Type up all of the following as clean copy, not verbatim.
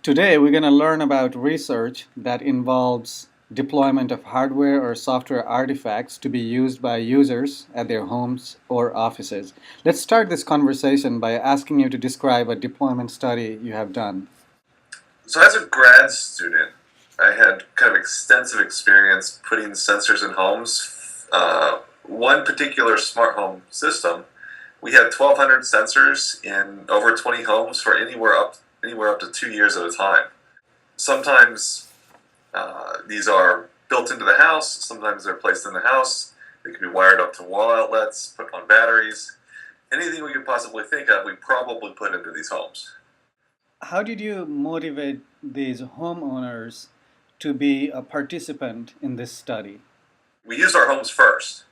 Today, we're going to learn about research that involves deployment of hardware or software artifacts to be used by users at their homes or offices. Let's start this conversation by asking you to describe a deployment study you have done. So as a grad student, I had kind of extensive experience putting sensors in homes. One particular smart home system, we had 1,200 sensors in over 20 homes for anywhere up to 2 years at a time. Sometimes these are built into the house. Sometimes they're placed in the house. They can be wired up to wall outlets, put on batteries. Anything we could possibly think of, we probably put into these homes. How did you motivate these homeowners to be a participant in this study? We used our homes first.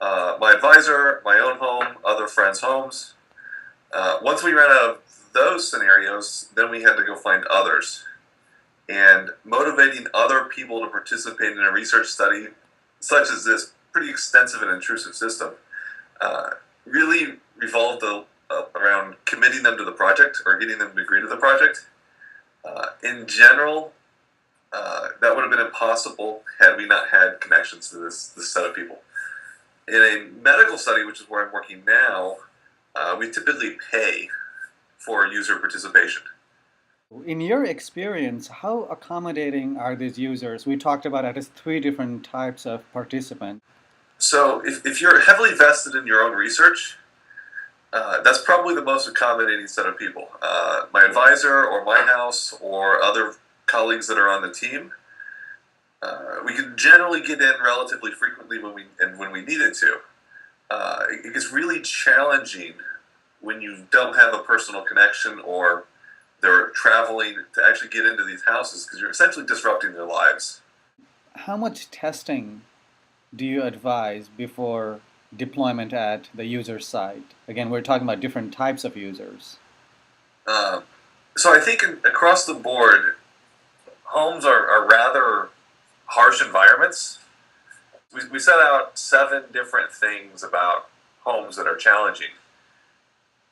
My advisor, my own home, other friends' homes. Once we ran out of those scenarios, then we had to go find others. And motivating other people to participate in a research study such as this pretty extensive and intrusive system really revolved around committing them to the project or getting them to agree to the project. In general, that would have been impossible had we not had connections to this set of people. In a medical study, which is where I'm working now, we typically pay for user participation. In your experience, how accommodating are these users? We talked about at least three different types of participants. So if you're heavily vested in your own research, that's probably the most accommodating set of people. My advisor or my house or other colleagues that are on the team, we can generally get in relatively frequently when we needed to. It gets really challenging when you don't have a personal connection or they're traveling to actually get into these houses because you're essentially disrupting their lives. How much testing do you advise before deployment at the user site? Again, we're talking about different types of users. Uh, so I think across the board, homes are rather harsh environments. We set out 7 different things about homes that are challenging,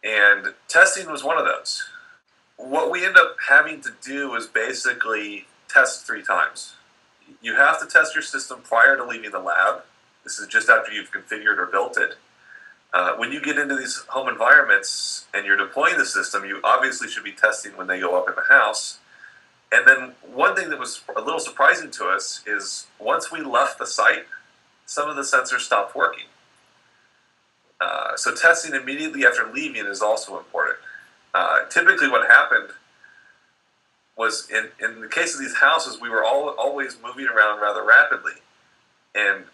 and testing was one of those. What we end up having to do is basically test 3 times. You have to test your system prior to leaving the lab. This is just after you've configured or built it. When you get into these home environments and you're deploying the system, you obviously should be testing when they go up in the house. And then one thing that was a little surprising to us is once we left the site, some of the sensors stopped working. So testing immediately after leaving is also important. Typically what happened was in the case of these houses, we were always moving around rather rapidly. And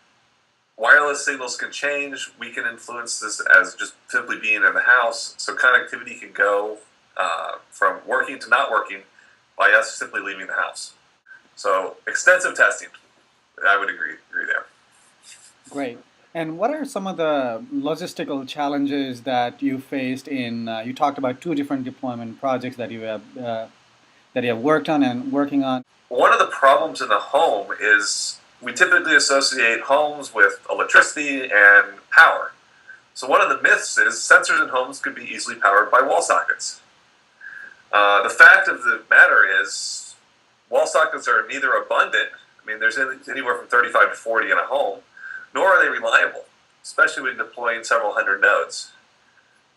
wireless signals can change. We can influence this as just simply being in the house. So connectivity can go from working to not working by us simply leaving the house. So extensive testing, I would agree there. Great. And what are some of the logistical challenges that you faced in? You talked about two different deployment projects that you have worked on and working on. One of the problems in the home is we typically associate homes with electricity and power. So one of the myths is sensors in homes could be easily powered by wall sockets. The fact of the matter is wall sockets are neither abundant, I mean there's anywhere from 35 to 40 in a home, nor are they reliable, especially when deploying several hundred nodes.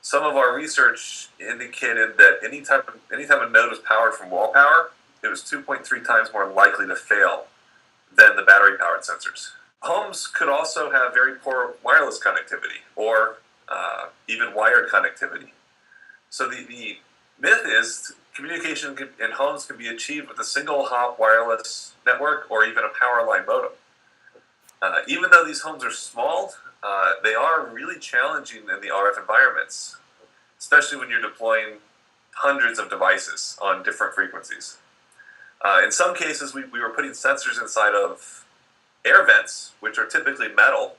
Some of our research indicated that anytime a node was powered from wall power, it was 2.3 times more likely to fail than the battery-powered sensors. Homes could also have very poor wireless connectivity or even wired connectivity. So the myth is communication in homes can be achieved with a single-hop wireless network or even a power line modem. Even though these homes are small, they are really challenging in the RF environments, especially when you're deploying hundreds of devices on different frequencies. In some cases, we were putting sensors inside of air vents, which are typically metal,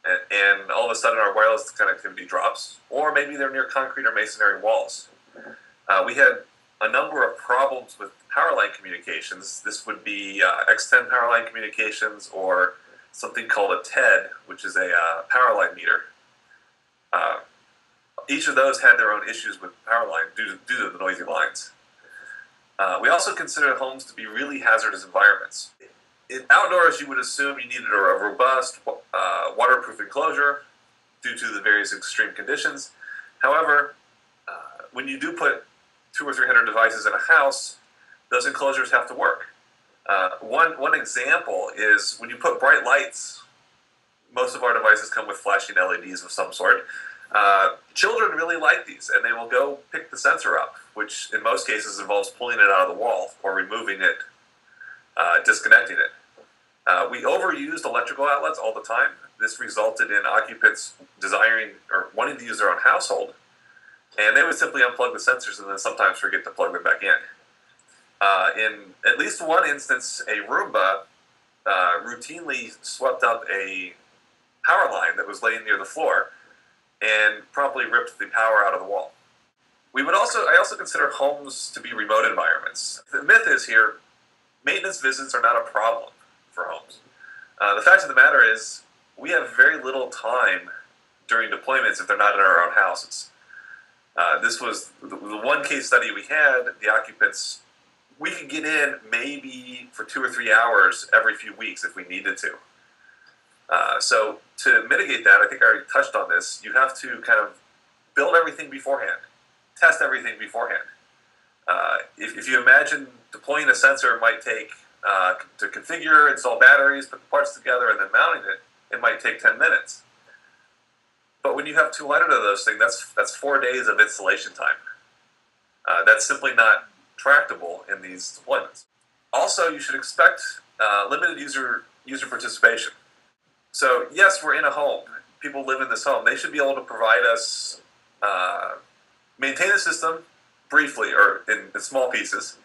and all of a sudden our wireless connectivity drops, or maybe they're near concrete or masonry walls. We had a number of problems with power line communications. This would be X10 power line communications or something called a TED, which is a power line meter. Each of those had their own issues with power line due to the noisy lines. We also consider homes to be really hazardous environments. Outdoors, you would assume you needed a robust, waterproof enclosure due to the various extreme conditions. However, when you do put 200 or 300 devices in a house, those enclosures have to work. One example is when you put bright lights. Most of our devices come with flashing LEDs of some sort. Children really like these, and they will go pick the sensor up, which in most cases involves pulling it out of the wall or removing it, disconnecting it. We overused electrical outlets all the time. This resulted in occupants desiring or wanting to use their own household, and they would simply unplug the sensors and then sometimes forget to plug them back in. In at least one instance, a Roomba routinely swept up a power line that was laying near the floor and promptly ripped the power out of the wall. I also consider homes to be remote environments. The myth is here, maintenance visits are not a problem for homes. The fact of the matter is, we have very little time during deployments if they're not in our own houses. This was the one case study we had. The occupants, we could get in maybe for 2 or 3 hours every few weeks if we needed to. So to mitigate that, I think I already touched on this, you have to kind of build everything beforehand, test everything beforehand. If you imagine deploying a sensor might take, to configure, install batteries, put the parts together, and then mounting it, it might take 10 minutes. But when you have 200 of those things, that's 4 days of installation time. That's simply not tractable in these deployments. Also, you should expect limited user participation. So yes, we're in a home. People live in this home. They should be able to provide us, maintain the system briefly or in small pieces,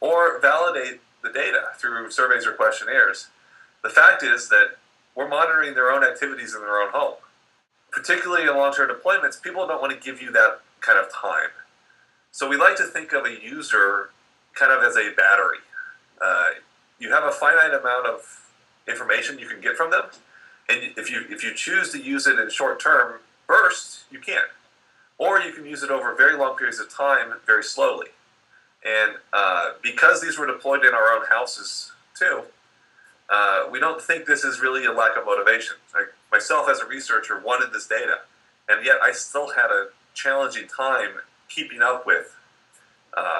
or validate the data through surveys or questionnaires. The fact is that we're monitoring their own activities in their own home. Particularly in long-term deployments, people don't want to give you that kind of time. So we like to think of a user kind of as a battery. You have a finite amount of information you can get from them, and if you choose to use it in short-term bursts, you can. Or you can use it over very long periods of time, very slowly. And because these were deployed in our own houses too, we don't think this is really a lack of motivation. Like myself as a researcher wanted this data, and yet I still had a challenging time keeping up with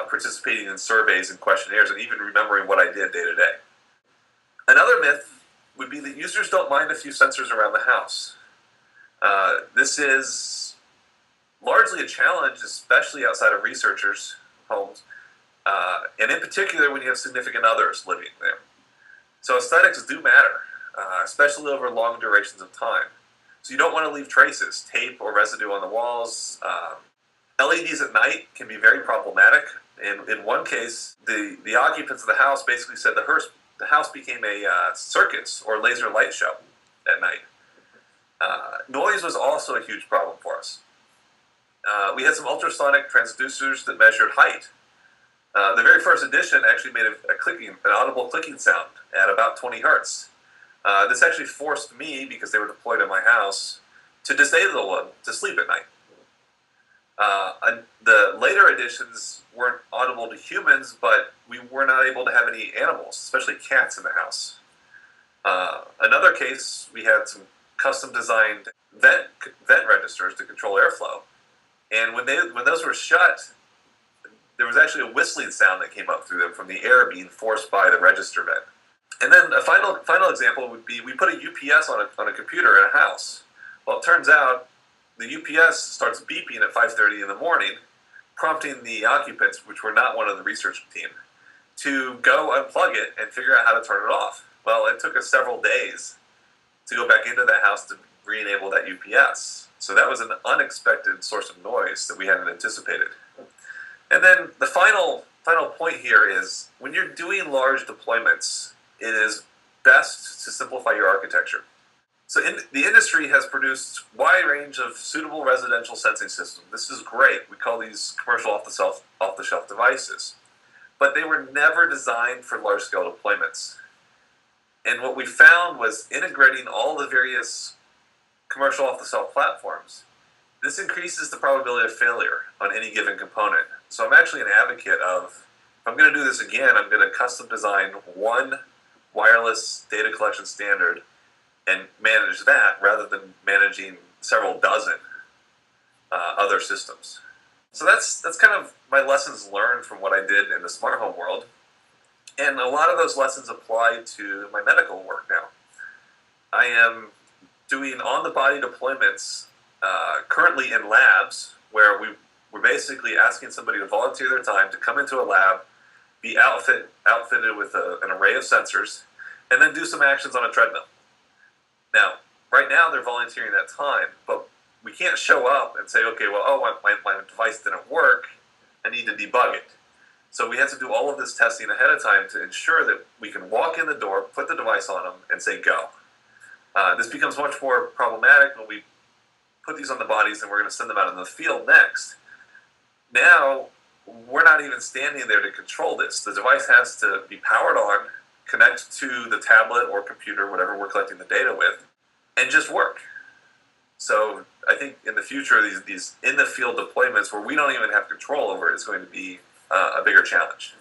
participating in surveys and questionnaires and even remembering what I did day to day. Another myth would be that users don't mind a few sensors around the house. This is largely a challenge, especially outside of researchers' homes, and in particular when you have significant others living there. So aesthetics do matter, especially over long durations of time. So you don't want to leave traces, tape or residue on the walls. LEDs at night can be very problematic. In one case, the occupants of the house basically said the house became a circus or laser light show at night. Noise was also a huge problem for us. We had some ultrasonic transducers that measured height. The very first edition actually made an audible clicking sound at about 20 hertz. This actually forced me, because they were deployed in my house, to disable them to sleep at night. The later editions weren't audible to humans, but we were not able to have any animals, especially cats, in the house. Another case, we had some custom-designed vent registers to control airflow, and when those were shut, there was actually a whistling sound that came up through them from the air being forced by the register vent. And then a final example would be we put a UPS on a computer in a house. Well, it turns out the UPS starts beeping at 5:30 in the morning, prompting the occupants, which were not one of the research team, to go unplug it and figure out how to turn it off. Well, it took us several days to go back into that house to re-enable that UPS. So that was an unexpected source of noise that we hadn't anticipated. And then the final point here is when you're doing large deployments, it is best to simplify your architecture. So the industry has produced a wide range of suitable residential sensing systems. This is great. We call these commercial off-the-shelf devices. But they were never designed for large-scale deployments. And what we found was integrating all the various commercial off-the-shelf platforms, this increases the probability of failure on any given component. So I'm actually an advocate of, if I'm going to do this again, I'm going to custom design one wireless data collection standard and manage that rather than managing several dozen other systems. So that's kind of my lessons learned from what I did in the smart home world. And a lot of those lessons apply to my medical work now. I am doing on-the-body deployments currently in labs where we're basically asking somebody to volunteer their time to come into a lab, be outfitted with an array of sensors, and then do some actions on a treadmill. Now, right now they're volunteering that time, but we can't show up and say, okay, well, my device didn't work, I need to debug it. So we have to do all of this testing ahead of time to ensure that we can walk in the door, put the device on them, and say go. This becomes much more problematic when we put these on the bodies and we're going to send them out in the field next. Now, we're not even standing there to control this. The device has to be powered on, connect to the tablet or computer, whatever we're collecting the data with, and just work. So I think in the future, these in-the-field deployments where we don't even have control over it is going to be a bigger challenge.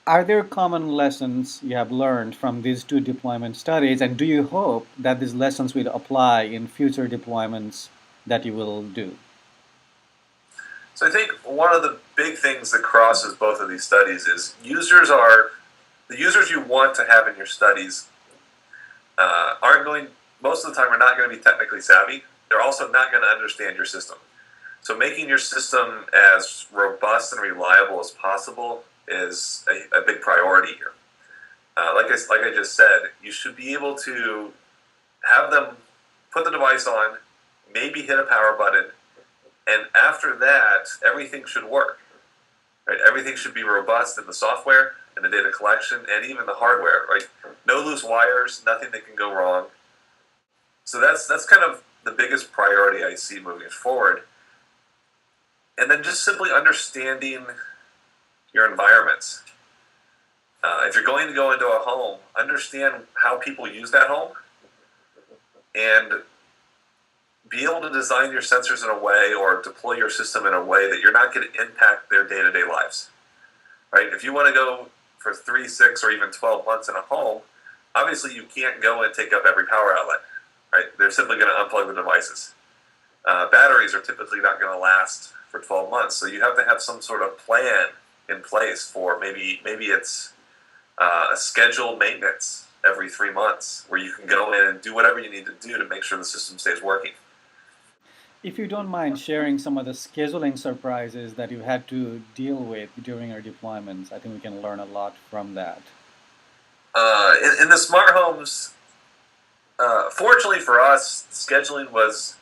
Are there common lessons you have learned from these two deployment studies, and do you hope that these lessons will apply in future deployments that you will do? So I think one of the big things that crosses both of these studies is the users you want to have in your studies most of the time are not going to be technically savvy. They're also not going to understand your system. So making your system as robust and reliable as possible is a big priority here. Like I just said, you should be able to have them put the device on, maybe hit a power button, and after that, everything should work. Right? Everything should be robust in the software, in the data collection, and even the hardware. Right? No loose wires, nothing that can go wrong. So that's kind of the biggest priority I see moving forward. And then just simply understanding your environments. If you're going to go into a home, understand how people use that home and be able to design your sensors in a way or deploy your system in a way that you're not going to impact their day-to-day lives. Right? If you want to go for 3, 6, or even 12 months in a home, obviously you can't go and take up every power outlet. Right? They're simply going to unplug the devices. Batteries are typically not going to last for 12 months, so you have to have some sort of plan in place for maybe it's a scheduled maintenance every 3 months where you can go in and do whatever you need to do to make sure the system stays working. If you don't mind sharing some of the scheduling surprises that you had to deal with during our deployments, I think we can learn a lot from that. In the smart homes, fortunately for us, scheduling was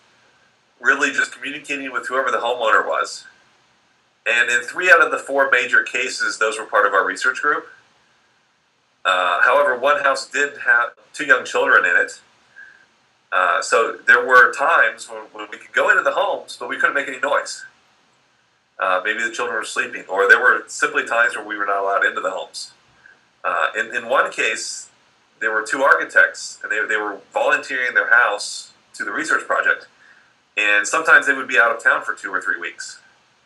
really just communicating with whoever the homeowner was. And in 3 out of the 4 major cases, those were part of our research group. However, one house did have 2 young children in it. So there were times when we could go into the homes, but we couldn't make any noise. Maybe the children were sleeping, or there were simply times where we were not allowed into the homes. In one case, there were 2 architects, and they were volunteering their house to the research project. And sometimes they would be out of town for 2 or 3 weeks.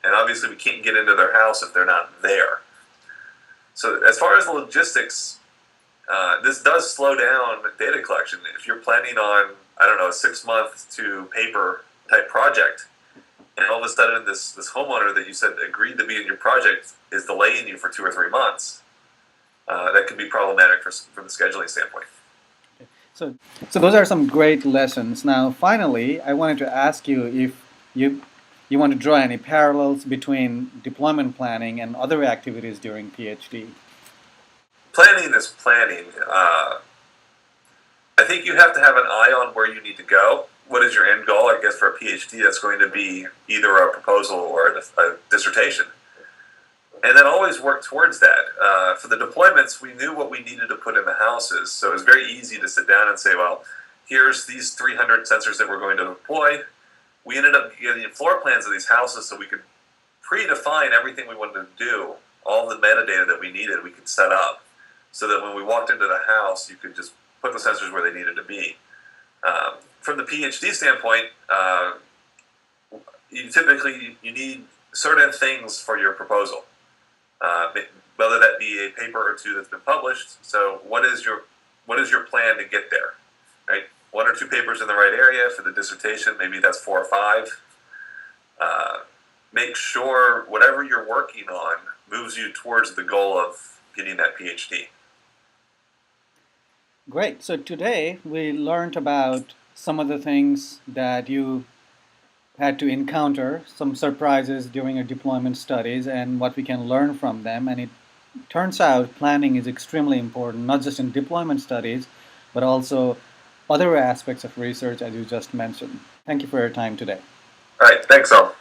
And obviously we can't get into their house if they're not there. So as far as the logistics, this does slow down data collection. If you're planning on, a 6-month to paper type project, and all of a sudden this homeowner that you said agreed to be in your project is delaying you for 2 or 3 months, that could be problematic from the scheduling standpoint. So those are some great lessons. Now, finally, I wanted to ask you if you want to draw any parallels between deployment planning and other activities during PhD. Planning is planning. I think you have to have an eye on where you need to go. What is your end goal? I guess for a PhD, that's going to be either a proposal or a dissertation. And then always work towards that. For the deployments, we knew what we needed to put in the houses, so it was very easy to sit down and say, well, here's these 300 sensors that we're going to deploy. We ended up getting floor plans of these houses so we could predefine everything we wanted to do, all the metadata that we needed, we could set up, so that when we walked into the house, you could just put the sensors where they needed to be. From the PhD standpoint, you need certain things for your proposal. whether that be a paper or two that's been published. So what is your plan to get there, right? 1 or 2 papers in the right area for the dissertation, maybe that's 4 or 5. Make sure whatever you're working on moves you towards the goal of getting that PhD. Great. So today we learned about some of the things that you had to encounter, some surprises during your deployment studies, and what we can learn from them. And it turns out planning is extremely important, not just in deployment studies, but also other aspects of research, as you just mentioned. Thank you for your time today. All right, thanks all.